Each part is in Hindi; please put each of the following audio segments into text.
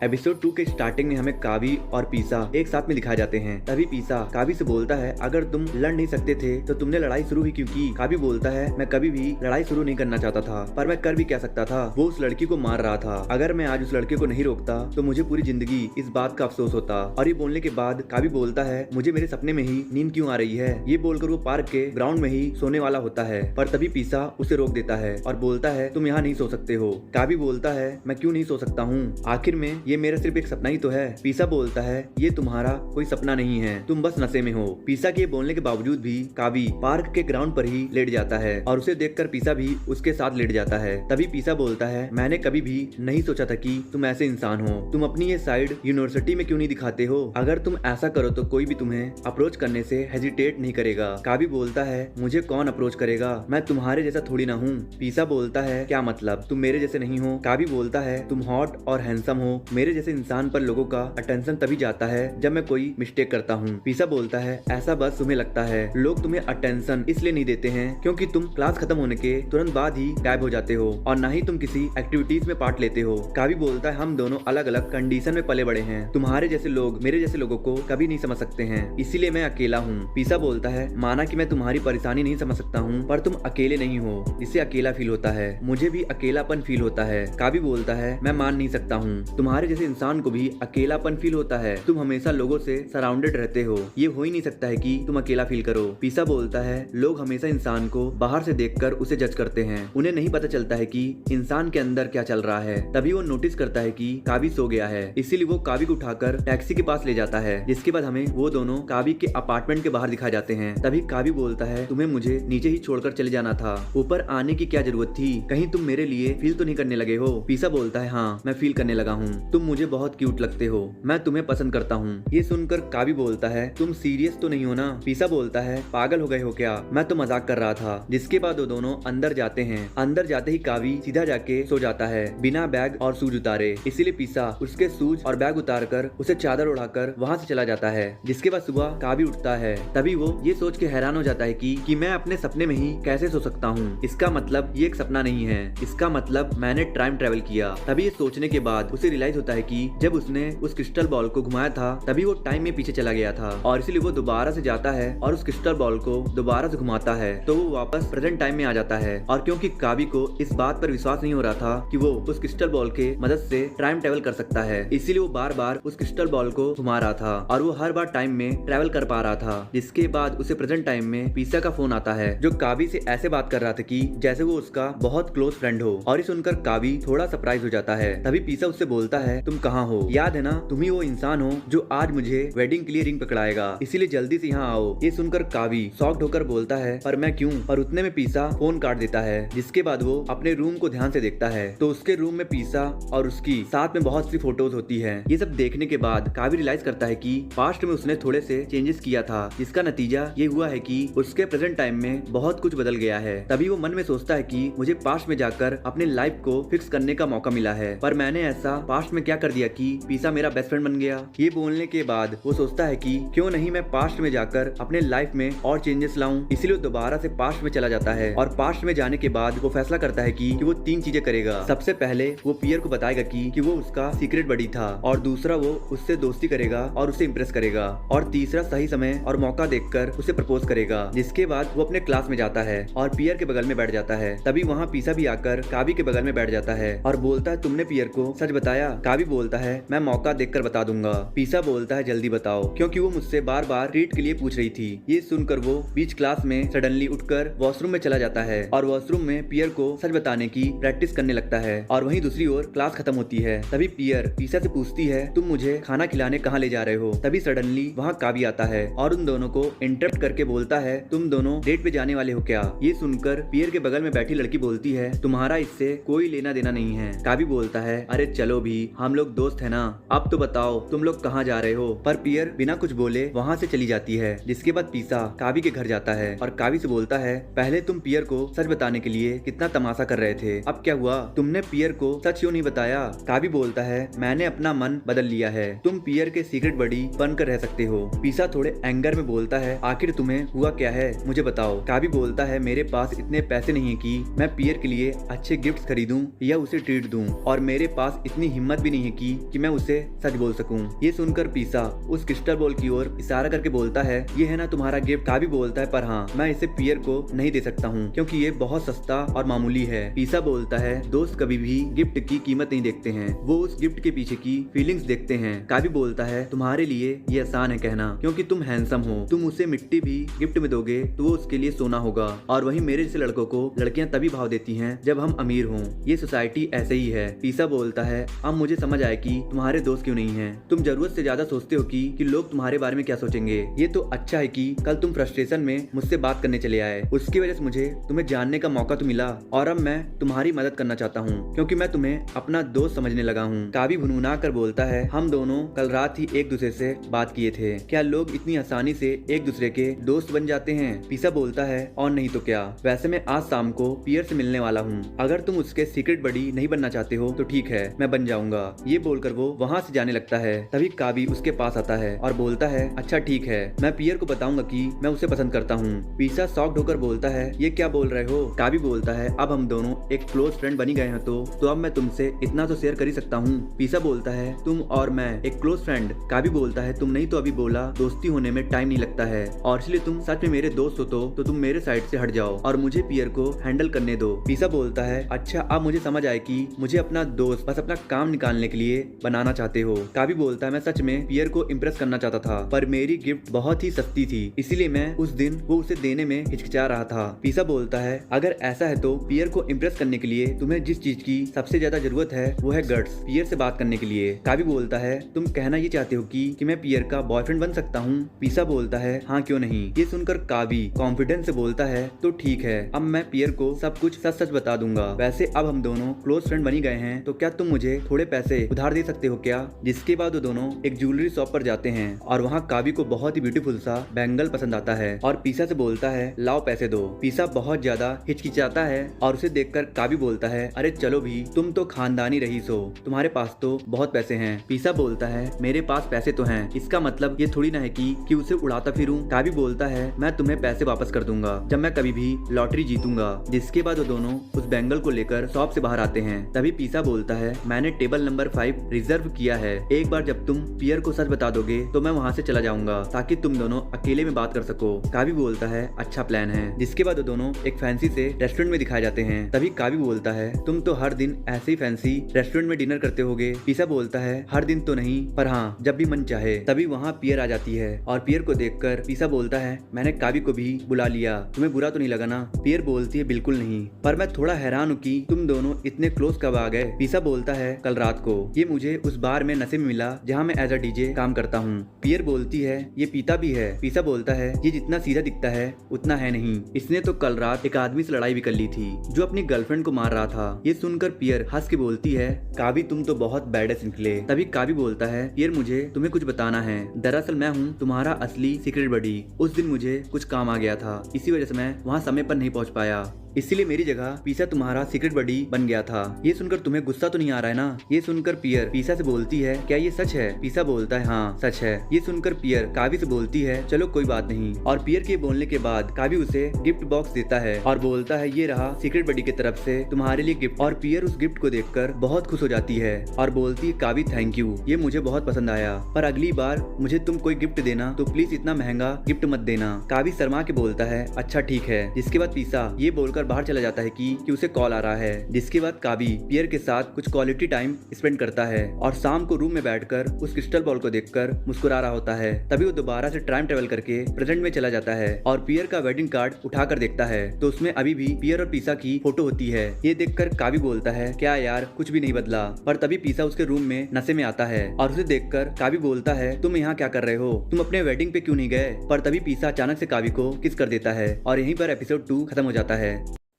एपिसोड 2 के स्टार्टिंग में हमें कावी और पीसा एक साथ में दिखाए जाते हैं। तभी पीसा कावी से बोलता है, अगर तुम लड़ नहीं सकते थे तो तुमने लड़ाई शुरू ही क्यों की। कावी बोलता है, मैं कभी भी लड़ाई शुरू नहीं करना चाहता था, पर मैं कर भी क्या सकता था, वो उस लड़की को मार रहा था। अगर मैं आज उस लड़के को नहीं रोकता तो मुझे पूरी जिंदगी इस बात का अफसोस होता। और ये बोलने के बाद कावी बोलता है, मुझे मेरे सपने में ही नींद क्यों आ रही है। ये बोलकर वो पार्क के ग्राउंड में ही सोने वाला होता है, पर तभी पीसा उसे रोक देता है और बोलता है, तुम यहाँ नहीं सो सकते हो। कावी बोलता है, मैं क्यों नहीं सो सकता हूँ, आखिर में ये मेरा सिर्फ एक सपना ही तो है। पीसा बोलता है, ये तुम्हारा कोई सपना नहीं है, तुम बस नशे में हो। पीसा के बोलने के बावजूद भी कावी पार्क के ग्राउंड पर ही लेट जाता है और उसे देखकर पीसा भी उसके साथ लेट जाता है। तभी पीसा बोलता है, मैंने कभी भी नहीं सोचा था कि तुम ऐसे इंसान हो। तुम अपनी ये साइड यूनिवर्सिटी में क्यों नहीं दिखाते हो। अगर तुम ऐसा करो तो कोई भी तुम्हें अप्रोच करने से हेजिटेट नहीं करेगा। कावी बोलता है, मुझे कौन अप्रोच करेगा, मैं तुम्हारे जैसा थोड़ी ना हूँ। पीसा बोलता है, क्या मतलब, तुम मेरे जैसे नहीं हो। कावी बोलता है, तुम हॉट और हैंडसम हो। मेरे जैसे इंसान पर लोगों का अटेंशन तभी जाता है जब मैं कोई मिस्टेक करता हूँ। पीसा बोलता है, ऐसा बस तुम्हें लगता है। लोग तुम्हें अटेंशन इसलिए नहीं देते हैं क्योंकि तुम क्लास खत्म होने के तुरंत बाद ही गायब हो जाते हो और ना ही तुम किसी एक्टिविटीज में पार्ट लेते हो। कावी बोलता है, हम दोनों अलग अलग कंडीशन में पले बड़े हैं। तुम्हारे जैसे लोग मेरे जैसे लोगों को कभी नहीं समझ सकते हैं, इसीलिए मैं अकेला हूँ। पीसा बोलता है, माना कि मैं तुम्हारी परेशानी नहीं समझ सकता हूँ, पर तुम अकेले नहीं हो, इससे अकेला फील होता है। मुझे भी अकेलापन फील होता है। कावी बोलता है, मैं मान नहीं सकता हूँ, तुम्हारे जैसे इंसान को भी अकेलापन फील होता है। तुम हमेशा लोगों से सराउंडेड रहते हो, ये हो ही नहीं सकता है कि तुम अकेला फील करो। पीसा बोलता है, लोग हमेशा इंसान को बाहर से देखकर उसे जज करते हैं, उन्हें नहीं पता चलता है कि इंसान के अंदर क्या चल रहा है। तभी वो नोटिस करता है कि कावी सो गया है, इसीलिए वो कावी को उठाकर टैक्सी के पास ले जाता है, जिसके बाद हमें वो दोनों कावी के अपार्टमेंट के बाहर दिखाए जाते हैं। तभी कावी बोलता है, तुम्हें मुझे नीचे ही छोड़कर चले जाना था, ऊपर आने की क्या जरूरत थी, कहीं तुम मेरे लिए फील तो नहीं करने लगे हो। पीसा बोलता है, हाँ मैं फील करने लगा हूँ, तुम मुझे बहुत क्यूट लगते हो, मैं तुम्हें पसंद करता हूँ। ये सुनकर कावी बोलता है, तुम सीरियस तो नहीं हो ना। पीसा बोलता है, पागल हो गए हो क्या, मैं तो मजाक कर रहा था। जिसके बाद वो दोनों अंदर जाते हैं। अंदर जाते ही कावी सीधा जाके सो जाता है बिना बैग और शूज उतारे, इसीलिए पीसा उसके शूज और बैग उतारकर उसे चादर उड़ाकर वहाँ से चला जाता है। जिसके बाद सुबह कावी उठता है, तभी वो ये सोच के हैरान हो जाता है कि मैं अपने सपने में ही कैसे सो सकता हूँ। इसका मतलब ये एक सपना नहीं है, इसका मतलब मैंने टाइम ट्रेवल किया। तभी ये सोचने के बाद उसे रियलाइज होता है कि जब उसने उस क्रिस्टल बॉल को घुमाया था तभी वो टाइम में पीछे चला गया था और इसीलिए वो दोबारा से जाता है और उस क्रिस्टल बॉल को दोबारा से घुमाता है तो वो वापस प्रेजेंट टाइम में आ जाता है। और क्योंकि कावी को इस बात पर विश्वास नहीं हो रहा था कि वो उस क्रिस्टल बॉल के मदद से टाइम ट्रेवल कर सकता है, इसीलिए वो बार बार उस क्रिस्टल बॉल को घुमा रहा था और वो हर बार टाइम में ट्रेवल कर पा रहा था। जिसके बाद उसे प्रेजेंट टाइम में पीसा का फोन आता है, जो कावी से ऐसे बात कर रहा था कि जैसे वो उसका बहुत क्लोज फ्रेंड हो। और ये सुनकर कावी थोड़ा सरप्राइज हो जाता है। तभी पीसा उससे बोलता है, तुम कहाँ हो, याद है ना, तुम ही वो इंसान हो जो आज मुझे वेडिंग के लिए रिंग पकड़ाएगा, इसीलिए जल्दी से यहाँ आओ। ये सुनकर कावी शॉक्ड होकर बोलता है, पर मैं क्यों। पर उतने में पीसा फोन काट देता है। जिसके बाद वो अपने रूम को ध्यान से देखता है तो उसके रूम में पीसा और उसकी साथ में बहुत सी फोटोज होती है। ये सब देखने के बाद कावी रियलाइज करता है कि पास्ट में उसने थोड़े से चेंजेस किया था, जिसका नतीजा ये हुआ है कि उसके प्रेजेंट टाइम में बहुत कुछ बदल गया है। तभी वो मन में सोचता है कि मुझे पास्ट में जाकर अपने लाइफ को फिक्स करने का मौका मिला है, पर मैंने ऐसा पास्ट में क्या कर दिया कि पीसा मेरा बेस्ट फ्रेंड बन गया। ये बोलने के बाद वो सोचता है कि क्यों नहीं मैं पास्ट में जाकर अपने लाइफ में और चेंजेस लाऊं, इसीलिए वो दोबारा से पास्ट में चला जाता है। और पास्ट में जाने के बाद वो फैसला करता है कि वो 3 चीजें करेगा। सबसे पहले वो पियर को बताएगा कि वो उसका सीक्रेट बडी था, और दूसरा वो उससे दोस्ती करेगा और उसे इम्प्रेस करेगा, और तीसरा सही समय और मौका देखकर उसे प्रपोज करेगा। जिसके बाद वो अपने क्लास में जाता है और पियर के बगल में बैठ जाता है। तभी वहाँ पीसा भी आकर कावी के बगल में बैठ जाता है और बोलता है, तुमने पियर को सच बताया। कावी बोलता है, मैं मौका देखकर बता दूंगा। पीसा बोलता है, जल्दी बताओ, क्योंकि वो मुझसे बार बार ट्रीट के लिए पूछ रही थी। ये सुनकर वो बीच क्लास में सडनली उठकर वॉशरूम में चला जाता है और वॉशरूम में पियर को सच बताने की प्रैक्टिस करने लगता है। और वहीं दूसरी ओर क्लास खत्म होती है। तभी पियर पीसा से पूछती है, तुम मुझे खाना खिलाने कहाँ ले जा रहे हो। तभी सडनली वहाँ कावी आता है और उन दोनों को इंटरप्ट करके बोलता है, तुम दोनों डेट पे जाने वाले हो क्या। ये सुनकर पियर के बगल में बैठी लड़की बोलती है, तुम्हारा इससे कोई लेना देना नहीं है। कावी बोलता है, अरे चलो भी, हम लोग दोस्त है ना, अब तो बताओ तुम लोग कहाँ जा रहे हो। पर पियर बिना कुछ बोले वहाँ से चली जाती है। जिसके बाद पीसा कावी के घर जाता है और कावी से बोलता है, पहले तुम पियर को सच बताने के लिए कितना तमाशा कर रहे थे, अब क्या हुआ, तुमने पियर को सच क्यों नहीं बताया। कावी बोलता है, मैंने अपना मन बदल लिया है, तुम पियर के सीक्रेट बडी बनकर रह सकते हो। पीसा थोड़े एंगर में बोलता है, आखिर तुम्हें हुआ क्या है, मुझे बताओ। कावी बोलता है, मेरे पास इतने पैसे नहीं है कि मैं पियर के लिए अच्छे गिफ्ट खरीदूं या उसे ट्रीट दूं, और मेरे पास इतनी हिम्मत भी भी नहीं है कि मैं उसे सच बोल सकूं। ये सुनकर पीसा उस क्रिस्टल बॉल की ओर इशारा करके बोलता है, ये है ना तुम्हारा गिफ्ट। काबी बोलता है, पर हाँ, मैं इसे पियर को नहीं दे सकता हूँ क्योंकि ये बहुत सस्ता और मामूली है। पीसा बोलता है, दोस्त कभी भी गिफ्ट की कीमत नहीं देखते हैं, वो उस गिफ्ट के पीछे की फीलिंग्स देखते हैं। काबी बोलता है, तुम्हारे लिए ये आसान है कहना क्योंकि तुम हैंडसम हो। तुम उसे मिट्टी भी गिफ्ट में दोगे तो वो उसके लिए सोना होगा, और वही मेरे जैसे लड़कों को लड़कियां तभी भाव देती हैं जब हम अमीर हों। ये सोसाइटी ऐसे ही है। पीसा बोलता है, अब मुझे समझ आया कि तुम्हारे दोस्त क्यों नहीं हैं। तुम जरूरत से ज्यादा सोचते हो कि लोग तुम्हारे बारे में क्या सोचेंगे। ये तो अच्छा है कि कल तुम फ्रस्ट्रेशन में मुझसे बात करने चले आए, उसकी वजह से मुझे तुम्हें जानने का मौका तो मिला, और अब मैं तुम्हारी मदद करना चाहता हूँ क्योंकि मैं तुम्हें अपना दोस्त समझने लगा हूँ। काबी भुनभुना कर बोलता है, हम दोनों कल रात ही एक दूसरे से बात किए थे। क्या लोग इतनी आसानी से एक दूसरे के दोस्त बन जाते हैं? पीसा बोलता है, और नहीं तो क्या। वैसे मैं आज शाम को पियर से मिलने वाला हूँ, अगर तुम उसके सीक्रेट बडी नहीं बनना चाहते हो तो ठीक है, मैं बन जाऊंगा। ये बोलकर वो वहाँ से जाने लगता है। तभी काबी उसके पास आता है और बोलता है, अच्छा ठीक है, मैं पियर को बताऊंगा कि मैं उसे पसंद करता हूँ। पीसा शॉक्ड होकर बोलता है, ये क्या बोल रहे हो? काबी बोलता है, अब हम दोनों एक क्लोज फ्रेंड बनी गए हैं तो अब मैं तुमसे इतना तो शेयर कर ही सकता हूँ। पीसा बोलता है, तुम और मैं एक क्लोज फ्रेंड? काबी बोलता है, तुम नहीं तो अभी बोला दोस्ती होने में टाइम नहीं लगता है, और इसलिए तुम सच में मेरे दोस्त हो तो तुम मेरे साइड से हट जाओ और मुझे पियर को हैंडल करने दो। पीसा बोलता है, अच्छा अब मुझे समझ आए कि मुझे अपना दोस्त बस अपना काम निकालने के लिए बनाना चाहते हो। काबी बोलता है, मैं सच में पियर को इम्प्रेस करना चाहता था, पर मेरी गिफ्ट बहुत ही सस्ती थी, इसीलिए मैं उस दिन वो उसे देने में हिचकिचा रहा था। पीसा बोलता है, अगर ऐसा है तो पियर को इम्प्रेस करने के लिए तुम्हें जिस चीज की सबसे ज्यादा जरूरत है वो है गट्स, पियर से बात करने के लिए। काबी बोलता है, तुम कहना ये चाहते हो कि मैं पियर का बॉयफ्रेंड बन सकता हूँ? पीसा बोलता है, हाँ क्यों नहीं। ये सुनकर काबी कॉन्फिडेंस से बोलता है, तो ठीक है, अब मैं पियर को सब कुछ सच सच बता दूंगा। वैसे अब हम दोनों क्लोज फ्रेंड बनी गए हैं तो क्या तुम मुझे थोड़े पैसे उधार दे सकते हो क्या? जिसके बाद वो दोनों एक ज्वेलरी शॉप पर जाते हैं और वहाँ काबी को बहुत ही ब्यूटीफुल सा बैंगल पसंद आता है और पीसा से बोलता है, लाओ पैसे दो। पीसा बहुत ज्यादा हिचकिचाता है और उसे देखकर काबी बोलता है, अरे चलो भी, तुम तो खानदानी रईस हो, तुम्हारे पास तो बहुत पैसे हैं। पीसा बोलता है, मेरे पास पैसे तो हैं, इसका मतलब ये थोड़ी ना है कि उसे उड़ाता फिरूं। काबी बोलता है, मैं तुम्हें पैसे वापस कर दूंगा जब मैं कभी भी लॉटरी जीतूंगा। जिसके बाद वो दोनों उस बैंगल को लेकर शॉप से बाहर आते हैं। तभी पीसा बोलता है, मैंने टेबल नंबर 5 रिजर्व किया है, एक बार जब तुम पियर को सच बता दोगे तो मैं वहाँ से चला जाऊंगा ताकि तुम दोनों अकेले में बात कर सको। काबी बोलता है, अच्छा प्लान है। जिसके बाद वो दोनों एक फैंसी से रेस्टोरेंट में दिखाए जाते हैं। तभी काबी बोलता है, तुम तो हर दिन ऐसे ही फैंसी रेस्टोरेंट में डिनर करते होगे। पीसा बोलता है, हर दिन तो नहीं, पर हाँ जब भी मन चाहे। तभी वहाँ पियर आ जाती है और पियर को देखकर पीसा बोलता है, मैंने काबी को भी बुला लिया, तुम्हें बुरा तो नहीं लगा ना? पियर बोलती है, बिल्कुल नहीं, पर मैं थोड़ा हैरान हूँ कि तुम दोनों इतने क्लोज कब आ गए? पीसा बोलता है, कल रात को, ये मुझे उस बार में नशे में मिला जहाँ मैं एज अ डीजे काम करता हूँ। पियर बोलती है, ये पीता भी है। पीसा बोलता है, ये जितना सीधा दिखता है उतना है नहीं, इसने तो कल रात एक आदमी से लड़ाई भी कर ली थी जो अपनी गर्लफ्रेंड को मार रहा था। ये सुनकर पियर हंस के बोलती है, काबी तुम तो बहुत बैडस निकले। तभी काबी बोलता है, पियर मुझे तुम्हें कुछ बताना है, दरअसल मैं हूँ तुम्हारा असली सीक्रेट बडी। उस दिन मुझे कुछ काम आ गया था, इसी वजह से मैं वहाँ समय पर नहीं पहुँच पाया, इसीलिए मेरी जगह पीसा तुम्हारा सीक्रेट बडी बन गया था। ये सुनकर तुम्हें गुस्सा तो नहीं आ रहा है ना? ये सुनकर पियर पीसा से बोलती है, क्या ये सच है? पीसा बोलता है, हाँ सच है। ये सुनकर पियर काबी से बोलती है, चलो कोई बात नहीं। और पियर के बोलने के बाद काबी उसे गिफ्ट बॉक्स देता है और बोलता है, ये रहा सीक्रेट बडी की तरफ से तुम्हारे लिए गिफ्ट। और पियर उस गिफ्ट को देखकर बहुत खुश हो जाती है और बोलती है, काबी थैंक यू, ये मुझे बहुत पसंद आया, पर अगली बार मुझे तुम कोई गिफ्ट देना तो प्लीज इतना महंगा गिफ्ट मत देना। काबी शर्मा के बोलता है, अच्छा ठीक है। जिसके बाद पीसा ये बोलकर बाहर चला जाता है कि उसे कॉल आ रहा है। जिसके बाद काबी पियर के साथ कुछ क्वालिटी टाइम स्पेंड करता है और शाम को रूम में बैठकर उस क्रिस्टल बॉल को देखकर मुस्कुरा रहा होता है। तभी वो दोबारा से टाइम ट्रेवल करके प्रेजेंट में चला जाता है और पियर का वेडिंग कार्ड उठाकर देखता है तो उसमें अभी भी पियर और पीसा की फोटो होती है। ये देखकर काबी बोलता है, क्या यार कुछ भी नहीं बदला। पर तभी पीसा उसके रूम में नशे में आता है और उसे देखकर काबी बोलता है, तुम यहाँ क्या कर रहे हो? तुम अपने वेडिंग पे क्यों नहीं गए? पर तभी पीसा अचानक से काबी को किस कर देता है और यहीं पर एपिसोड 2 खत्म हो जाता है।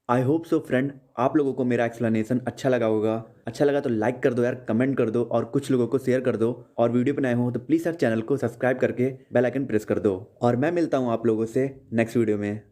आई होप सो फ्रेंड, आप लोगों को मेरा एक्सप्लेनेशन अच्छा लगा होगा। अच्छा लगा तो लाइक कर दो यार, कमेंट कर दो और कुछ लोगों को शेयर कर दो। और वीडियो पर नए हो तो प्लीज़ यार चैनल को सब्सक्राइब करके बेल आइकन प्रेस कर दो। और मैं मिलता हूँ आप लोगों से नेक्स्ट वीडियो में।